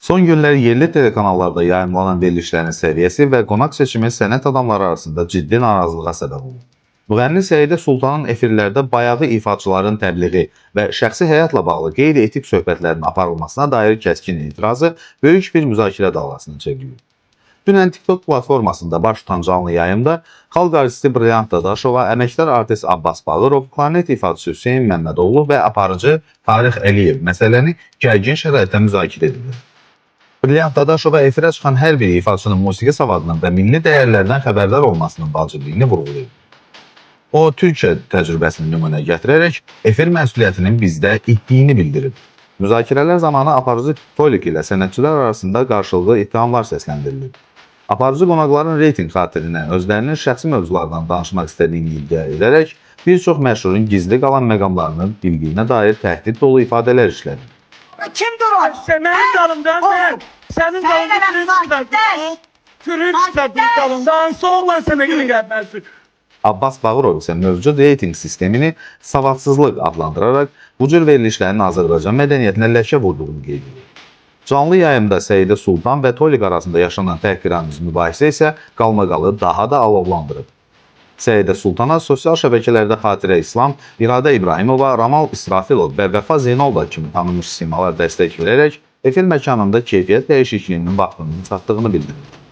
Son günlər yerli telekanallarda yayımlanan verilişlərin səviyyəsi və qonaq seçimi sənət adamları arasında ciddi narazılığa səbəb olub. Müğənni Səidə Sultanın efirlərdə bayağı ifaçıların təbliği və şəxsi həyatla bağlı qeyri-etik söhbətlərin aparılmasına dair kəskin etirazı böyük bir müzakirə dalğasına çevrilib. Dünən TikTok platformasında baş tutan canlı yayımda xalq artisti Brilliant Dadaşova, əməkdar artist Abbas Bağırov, Planet ifaçısı Hüseyn Məmmədoğlu və aparıcı Tarix Əliyev məsələni gərgin şəraitdə müzakirə edilir. Brilliant Dadaşova efirə çıxan hər bir ifaçının musiqi savadının və milli dəyərlərdən xəbərdar olmasının vacibliyini vurğulayıb. O, Türkiyə təcrübəsini nümunə gətirərək efir məsuliyyətinin bizdə itdiyini bildirib. Müzakirələr zamanı aparıcı Tolik ilə sənətçilər arasında qarşılıqlı ittihamlar səsləndirilib. Aparıcı qonaqların reyting xatirinə özlərinin şəxsi mövzulardan danışmaq istədiyini iddia edərək bir çox məşhurun gizli qalan məqamlarının bildiyinə dair təhdid dolu ifadələr işlədib. Kimdir o? Senin dalımdan ben. Senin dalımdan türüp istediğin dalımdan sonra sana gibi gelmezsin. Abbas Bağırov isə mövcud reyting sistemini savadsızlıq adlandıraraq bu cür verilişlərin Azərbaycan mədəniyyətinə ləkə vurduğunu qeyd edir. Canlı yayımda Səidə Sultan və Tolik arasında yaşanan təhqiramiz mübahisə isə qalmaqalı daha da alovlandırıb. Səidə Sultana sosial şəbəkələrdə Xatirə İslam, İradə İbrahimova, Ramal İsrafilov və Vəfa Zeynalova kimi tanınmış simalar dəstək verərək efir məkanında keyfiyyət dəyişikliyinin vaxtının çatdığını bildirir.